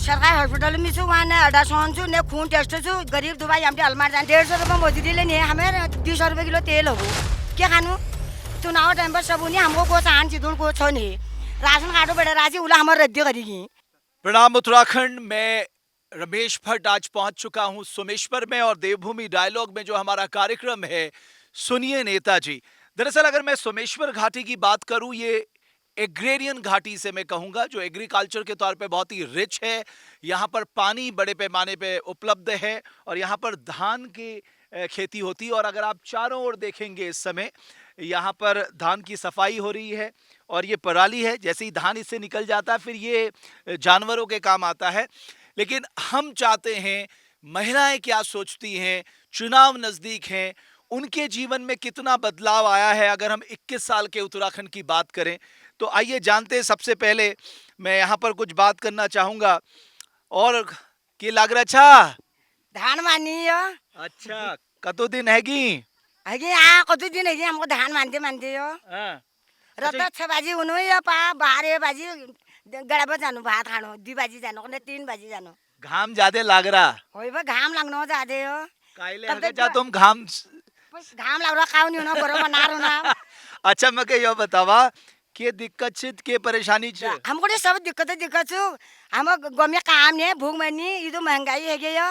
सरकारी हॉस्पिटल में छु वहाँ ने अल्ट्रासाउंड छु ने खून टेस्ट छु गरीब दुबाई हमटे अलमार जान 150 रुपये मजदूरी ले हमें 200 रुपये किलो तेल हो क्या खानु चुनाव टाइम पर सब उन्हें हमको को चाहन चिदुन को छो नहीं राशन कार्ड बड़े राजी उला हमारे रद्दी करेगी। प्रणाम उत्तराखंड में रमेश भट्ट आज पहुंच चुका हूं सोमेश्वर में और देवभूमि डायलॉग में जो हमारा कार्यक्रम है सुनिए नेताजी। दरअसल अगर मैं सोमेश्वर घाटी की बात करूं ये एग्रेरियन घाटी से मैं कहूंगा जो एग्रीकल्चर के तौर पे बहुत ही रिच है। यहाँ पर पानी बड़े पैमाने पे उपलब्ध है और यहाँ पर धान की खेती होती है और अगर आप चारों ओर देखेंगे इस समय यहाँ पर धान की सफाई हो रही है और ये पराली है। जैसे ही धान इससे निकल जाता है फिर ये जानवरों के काम आता है। लेकिन हम चाहते हैं महिलाएं क्या सोचती हैं, चुनाव नज़दीक हैं, उनके जीवन में कितना बदलाव आया है। अगर हम 21 साल के उत्तराखंड की बात करें तो आइए जानते हैं। सबसे पहले मैं यहाँ पर कुछ बात करना चाहूँगा और कि लग रहा अच्छा धान मानी हो अच्छा कतो दिन हैगी कतो दिन है हमको धान मानते हो हाँ। रत 6 बाजी उन्हों या पा 12 बाजी गड़ाबा जानो भात खानो 2 बाजी जानो ने 3 बाजी जानो घाम ज्यादा लग रहा होई बा घाम लगनो जादे हो काइले हके जा तुम घाम लग रहा खाओ नहीं हो बरो बना रो ना अच्छा मैं यो बतावा के दिक्कत छित के परेशानी छ हमको ने सब दिक्कत छु हम गमे काम ने भूख मनी ये तो महंगाई है गया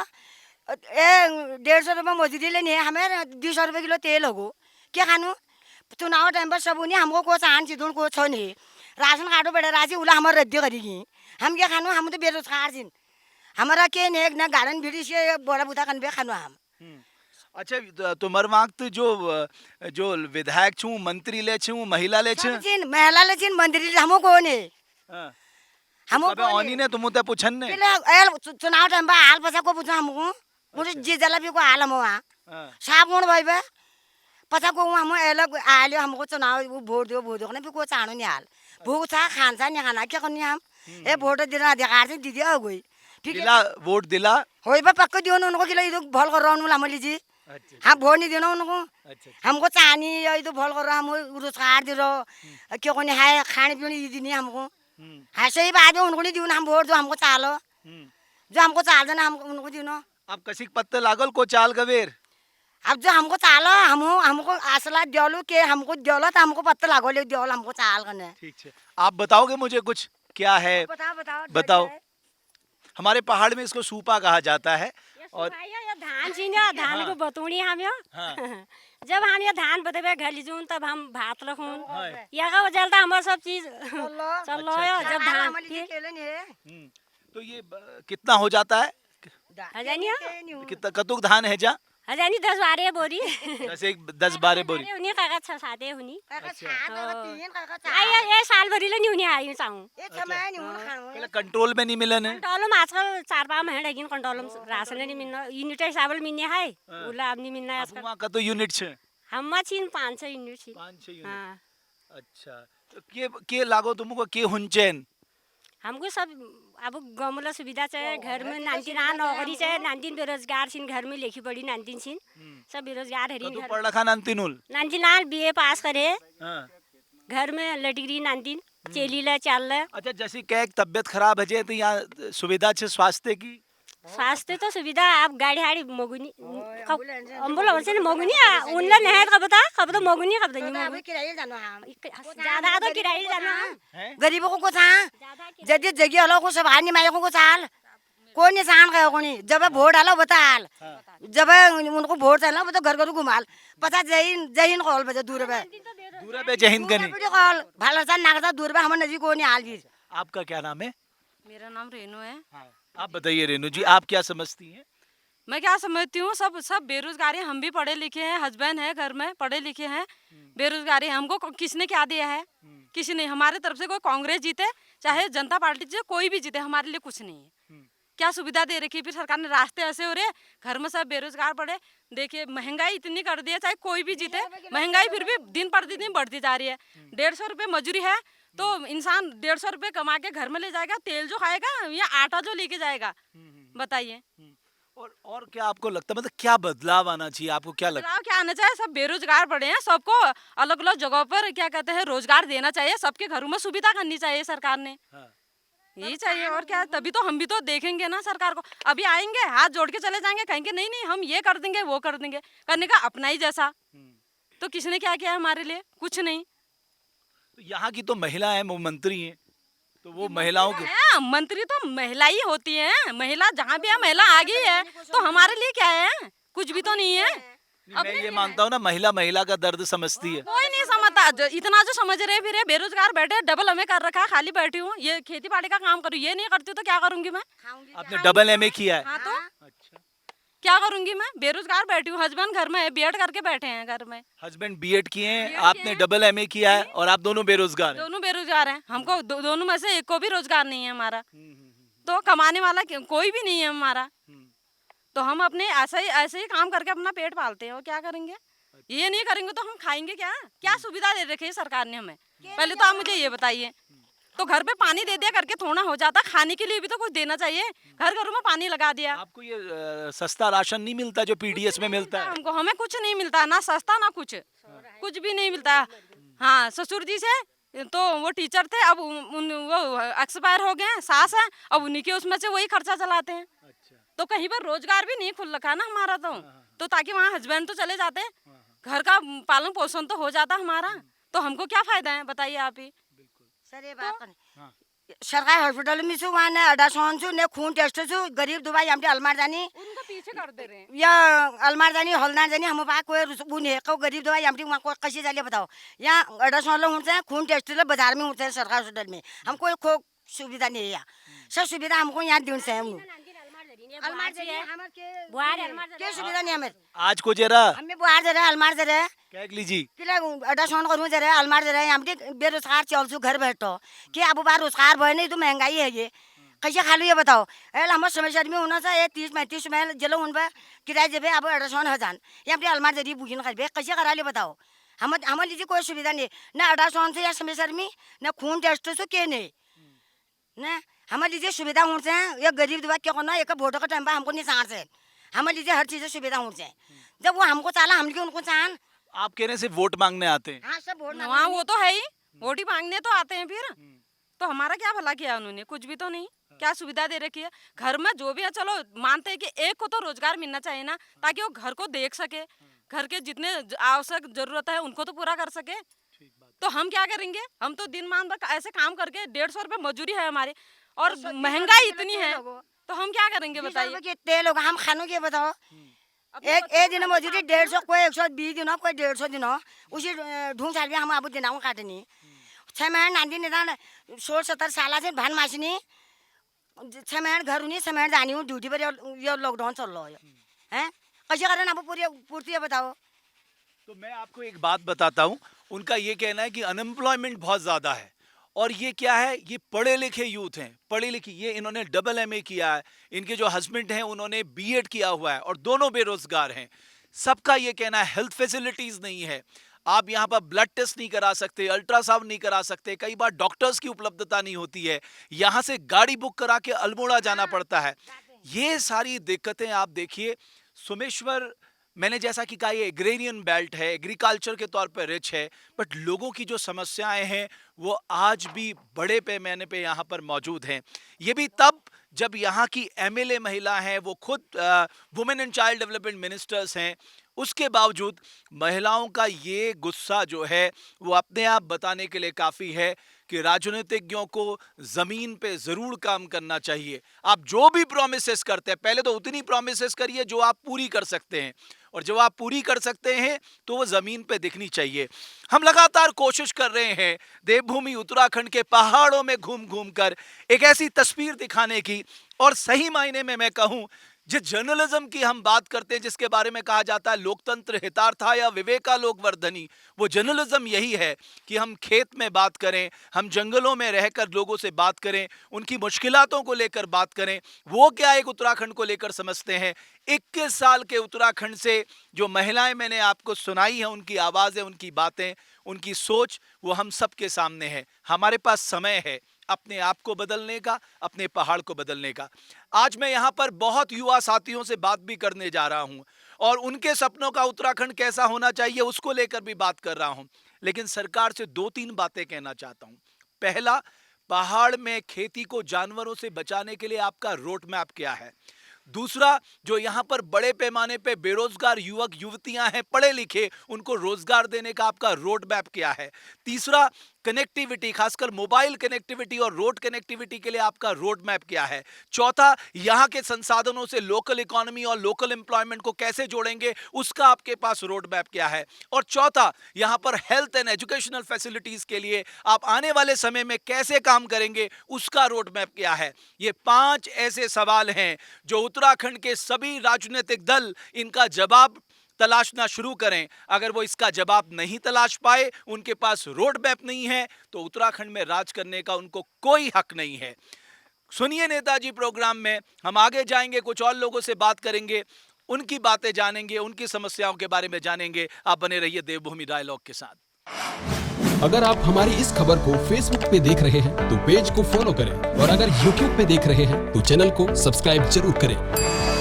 ए 150 रुपये मजदूरी लेनी है हमें 200 रुपये किलो तेल होगो क्या खानु चुनाव टाइम पर सब उन्हें हमको को चाहन चिदुन को छो नहीं राशन कार्ड बड़े राजी उला हमारे रद्दी करेगी हम क्या खानु हम तो बेरोजगार जिन हमारा के ने ना गार्डन भिड़ी से बड़ा बुता कन बे खानु हम। अच्छा तुम्हार वक्त जो विधायक छु मंत्री ले छु महिला ले छु महिला ले छिन मंत्री हमको को ने हमको कबे ओनी ने तुम ते पूछन ने चुनाव टाइम पर हाल पछा को पूछा हमको मुझे जी जला भी को हाल हम वहां साहब कौन भाई बे पछा को हम अलग आलियो हमको चुनाव वोट दो ने भी को चाहनो नहीं हाल भूख था खान सा नहीं खाना क्या करनी हम ए वोट देना अधिकार से दीदी हो गई दिला वोट दिला होई बा पक्का दियो उनको किलो इदो भल कर रहनु हम लीजी हम वोट नहीं देना उनको हमको चाहनी ये तो भल कर हम रोजगार दे रो क्यों कोनी है खाने पीने दीदी नहीं हमको हाँ सही बात है उनको नहीं दियो हम वोट दो हमको चालो जो हमको चाल देना हम उनको दियो अब कसी पत्ते लागल को चाल गवेर अब जो हमको चालो हमको आसला दियोलो के हमको दियोलो तो हमको पत्ता लागो ले दियोलो हमको चाल करने। ठीक है आप बताओगे मुझे कुछ क्या है बताओ। हमारे पहाड़ में इसको सूपा कहा जाता है और धान छीना धान को बतूनी हम यो जब हम ये धान बतेबे घली जून तब हम भात रखून यहाँ जलता हमारा सब चीज चलो जब धान तो ये कितना हो जाता है कितना कतुक धान है जा हजानी 10-12 बोरी जैसे 10-12 बोरी उन्हें कागज छसादे हुनी आया ये साल भरी ले नहीं उन्हें आई चाहूं ये कंट्रोल में नहीं मिलन है कंट्रोल में आजकल 4-5 महीने लेकिन कंट्रोल में राशन नहीं मिलना यूनिट हिसाब से मिलने है उला अब नहीं मिलना है आजकल का तो यूनिट छे हम छीन 500 यूनिट छीन 500 यूनिट हां अच्छा तो के लागो तुमको के हुनचेन हमको सब अब गमला सुविधा चाहिए घर में नानतीन नौकरी चाहिए नानतीन बेरोजगार छिन घर में लेखी पड़ी नानतीन छिन सब बेरोजगार हरी तो पढ़ रखा नानतीन बीए पास करे घर में लटगिरी नानतीन चेली ले चाल ले। अच्छा जैसे क्या तबियत खराब है तो यहाँ सुविधा है स्वास्थ्य की स्वास्थ्य तो सुविधा आप गाड़ी हाड़ी मगुनी एम्बुलेंस से मगुनी उनला नहीं कब बता कब तो मगुनी कब नहीं किराए जानो हम ज्यादा तो किराए जानो हम गरीबों को था जदी जगह हलो को सब आनी माय को चाल कोई निशान का कोनी जब वोट डालो बताल जब उनको वोट डालो तो घर घर घुमाल पता जय हिंद कॉल बजे दूर पे जय हिंद गनी कॉल भालसा नागदा दूर पे हम नजीक कोनी हाल भी। आपका क्या नाम है? मेरा नाम रेनू है। आप बताइए रेनू जी आप क्या समझती हैं? मैं क्या समझती हूँ सब बेरोजगारी हम भी पढ़े लिखे हैं हस्बैंड है घर में पढ़े लिखे हैं बेरोजगारी हमको किसने क्या दिया है किसी ने हमारे तरफ से कोई कांग्रेस जीते चाहे जनता पार्टी जीते कोई भी जीते हमारे लिए कुछ नहीं है क्या सुविधा दे रखी फिर सरकार ने रास्ते ऐसे हो रहे घर में सब बेरोजगार पड़े देखिए महंगाई इतनी कर दी है चाहे कोई भी जीते महंगाई फिर भी दिन प्रतिदिन बढ़ती जा रही है 150 रुपये मजूरी है तो इंसान 150 रुपये कमा के घर में ले जाएगा तेल जो खाएगा या आटा जो लेके जाएगा बताइए। और क्या आपको लगता है मतलब क्या बदलाव आना चाहिए आपको क्या लगता है? क्या आना चाहिए सब बेरोजगार पड़े हैं सबको अलग अलग जगहों पर क्या कहते हैं रोजगार देना चाहिए सबके घरों में सुविधा करनी चाहिए सरकार ने यही चाहिए और क्या। तभी तो हम भी तो देखेंगे ना सरकार को। अभी आएंगे हाथ जोड़ के चले जाएंगे, कहेंगे नहीं नहीं हम ये कर देंगे वो कर देंगे, करने का अपना ही जैसा। तो किसने क्या किया हमारे लिए? कुछ नहीं। तो यहाँ की तो महिला है, वो मंत्री हैं, तो वो महिलाओं के मंत्री तो महिला ही होती है। महिला जहाँ भी है महिला आ गई है, तो हमारे लिए क्या है? कुछ भी तो नहीं है। मैं ये मानता हूँ ना, महिला महिला का दर्द समझती है। कोई नहीं समझता। इतना जो समझ रहे फिर बेरोजगार बैठे, डबल हमें कर रखा है, खाली बैठी हूँ। ये खेती बाड़ी का काम करूँ, ये नहीं करती हूँ तो क्या करूंगी मैं? आपने डबल एमए किया है? हाँ तो अच्छा, क्या करूंगी मैं? बेरोजगार बैठी हूँ, हस्बैंड घर में है, बीएड करके बैठे हैं घर में। हस्बैंड बीएड किए हैं, आपने डबल एमए किया है, और आप दोनों बेरोजगार हैं। दोनों बेरोजगार हैं। हमको दोनों में से एक को भी रोजगार नहीं है हमारा। तो कमाने वाला कोई भी नहीं है हमारा। तो हम अपने ऐसे ही काम करके अपना पेट पालते हैं, और क्या करेंगे? ये नहीं करेंगे तो हम खाएंगे क्या? क्या सुविधा दे रखी है सरकार ने हमें? पहले तो आप मुझे ये बताइए। तो घर पे पानी दे दिया करके थोड़ा हो जाता, खाने के लिए भी तो कुछ देना चाहिए। घर घरों में पानी लगा दिया। आपको ये सस्ता राशन नहीं मिलता जो पीडीएस में मिलता है? हमको हमें कुछ नहीं मिलता, ना सस्ता ना कुछ भी नहीं मिलता। हाँ, ससुर जी से तो वो टीचर थे, अब वो एक्सपायर हो गए हैं। सास है, अब उन्हीं के उसमें से वही खर्चा चलाते हैं। तो कहीं पर रोजगार भी नहीं खुल रखा ना हमारा। तो ताकि वहाँ हस्बैंड तो चले जाते, घर का पालन पोषण तो हो जाता हमारा। तो हमको क्या फायदा है बताइए आप ही। सर ये बात सरकारी हॉस्पिटल में छु वहाँ ने अल्ट्रासाउंड छु ने खून टेस्ट छु गरीब दुबाई हमटे अलमार जानी उनको पीछे कर दे रहे हैं। या अलमार जानी हलदार जानी हम पा कोई बुने को गरीब दुबाई हमटे वहाँ को कैसे जाले बताओ। यहाँ अल्ट्रासाउंड होते हैं, खून टेस्ट बाजार में होते हैं सरकारी हॉस्पिटल में। हमको कोई सुविधा नहीं है यहाँ। सब सुविधा हमको यहाँ दिन से हम के सुविधा नहीं हमें। आज को जरा हमें बुहार जरा अलमार जरा क्या लीजिए किला अल्ट्रासाउंड करूँ जरा अलमार जरा हमटे बेरोजगार चलछु घर बैठो कि अब बार रोजगार भए नहीं तो महंगाई है ये कैसे खा लो ये बताओ। एल हमारे समस्या में होना चाहिए 30-35 में जलो उन पर किराया जब अब अल्ट्रासाउंड हजार या अपने अलमार जरिए बुकिंग कर कैसे करा ले बताओ। हमारे लीजिए कोई सुविधा नहीं ना अल्ट्रासाउंड से या समस्या में ना खून टेस्ट से के नहीं ना हमारे लीजिए सुविधा होते हैं। ये गरीब दुआ क्या करना एक वोटों का टाइम पर हमको नहीं चाह से हमारे लीजिए हर चीज़ सुविधा होते हैं। जब वो हमको चाला हम लिए उनको चाहन। आप कह रहे हैं सिर्फ वोट मांगने आते हैं? हाँ सब वोट हाँ वो तो है ही, वोट ही मांगने तो आते हैं फिर। तो हमारा क्या भला किया उन्होंने? कुछ भी तो नहीं। क्या सुविधा दे रखी है? घर में जो भी है चलो मानते हैं कि एक को तो रोजगार मिलना चाहिए ना, ताकि वो घर को देख सके, घर के जितने आवश्यक जरूरत है उनको तो पूरा कर सके। तो हम क्या करेंगे? हम तो दिन मान भर ऐसे काम करके 150 रुपये मजूरी है हमारी, और महंगाई इतनी है तो हम क्या करेंगे बताइए? तेल होगा हम खानों के बताओ। एक दिन मजूरी 150 कोई 120 दिन कोई 150 दिन उसी ढूंढ छाड़ हम अब दिन काटनी 6 महीने नानी निदान 16-17 साल से भान मासनी 6 महीने घर हुई 6 महीने जानी हूँ ड्यूटी पर। ये लॉकडाउन चल रहा है कैसे करें अब पूरी पूर्ति है बताओ। तो मैं आपको एक बात बताता हूँ, उनका ये कहना है कि अनएम्प्लॉयमेंट बहुत ज़्यादा है, और ये क्या है, ये पढ़े लिखे यूथ हैं, पढ़े लिखे, ये इन्होंने डबल एमए किया है, इनके जो हस्बैंड हैं उन्होंने बीएड किया हुआ है, और दोनों बेरोजगार हैं। सबका ये कहना है हेल्थ फैसिलिटीज़ नहीं है, आप यहाँ पर ब्लड टेस्ट नहीं करा सकते, अल्ट्रासाउंड नहीं करा सकते, कई बार डॉक्टर्स की उपलब्धता नहीं होती है, यहाँ से गाड़ी बुक करा के अल्मोड़ा जाना पड़ता है। ये सारी दिक्कतें आप देखिए। सोमेश्वर मैंने जैसा कि कहा ये एग्रेरियन बेल्ट है, एग्रीकल्चर के तौर पर रिच है, बट लोगों की जो समस्याएं हैं वो आज भी बड़े पैमाने पे यहाँ पर मौजूद हैं। ये भी तब जब यहाँ की एमएलए महिला हैं, वो खुद women and child development ministers हैं, उसके बावजूद महिलाओं का ये गुस्सा जो है वो अपने आप बताने के लिए काफ़ी है कि राजनीतिज्ञों को ज़मीन पे ज़रूर काम करना चाहिए। आप जो भी प्रोमिसेस करते हैं पहले तो उतनी प्रोमिसेस करिए जो आप पूरी कर सकते हैं, और जब आप पूरी कर सकते हैं तो वो ज़मीन पे दिखनी चाहिए। हम लगातार कोशिश कर रहे हैं देवभूमि उत्तराखंड के पहाड़ों में घूम घूम कर एक ऐसी तस्वीर दिखाने की, और सही मायने में मैं कहूँ जिस जर्नलिज्म की हम बात करते हैं, जिसके बारे में कहा जाता है लोकतंत्र हितार्था या विवेकालोक वर्धनी, वो जर्नलिज्म यही है कि हम खेत में बात करें, हम जंगलों में रहकर लोगों से बात करें, उनकी मुश्किलातों को लेकर बात करें, वो क्या एक उत्तराखंड को लेकर समझते हैं। 21 साल के उत्तराखंड से जो महिलाएं मैंने आपको सुनाई हैं, उनकी आवाज़ें, उनकी बातें, उनकी सोच, वो हम सबके सामने है। हमारे पास समय है अपने आप को बदलने का, अपने पहाड़ को बदलने का। आज मैं यहाँ पर बहुत युवा साथियों से बात भी करने जा रहा हूँ, और उनके सपनों का उत्तराखंड कैसा होना चाहिए उसको लेकर भी बात कर रहा हूँ। लेकिन सरकार से 2-3 बातें कहना चाहता हूँ। पहला, पहाड़ में खेती को जानवरों से बचाने के लिए आपका रोड मैप क्या है? दूसरा, जो यहाँ पर बड़े पैमाने पे बेरोजगार युवक युवतियां हैं, पढ़े लिखे, उनको रोजगार देने का आपका रोड मैप क्या है? तीसरा, कनेक्टिविटी, खासकर मोबाइल कनेक्टिविटी और रोड कनेक्टिविटी के लिए आपका रोड मैप क्या है? चौथा, यहाँ के संसाधनों से लोकल इकोनॉमी और लोकल एम्प्लॉयमेंट को कैसे जोड़ेंगे, उसका आपके पास रोड मैप क्या है? और चौथा, यहाँ पर हेल्थ एंड एजुकेशनल फैसिलिटीज के लिए आप आने वाले समय में कैसे काम करेंगे, उसका रोड मैप क्या है? ये 5 ऐसे सवाल हैं जो उत्तराखंड के सभी राजनीतिक दल इनका जवाब तलाशना शुरू करें। अगर वो इसका जवाब नहीं तलाश पाए, उनके पास रोड मैप नहीं है, तो उत्तराखंड में राज करने का उनको कोई हक नहीं है। सुनिए नेताजी प्रोग्राम में हम आगे जाएंगे, कुछ और लोगों से बात करेंगे, उनकी बातें जानेंगे, उनकी समस्याओं के बारे में जानेंगे। आप बने रहिए देवभूमि डायलॉग के साथ। अगर आप हमारी इस खबर को फेसबुक पे देख रहे हैं तो पेज को फॉलो करें, और अगर यूट्यूब पे देख रहे हैं तो चैनल को सब्सक्राइब जरूर करें।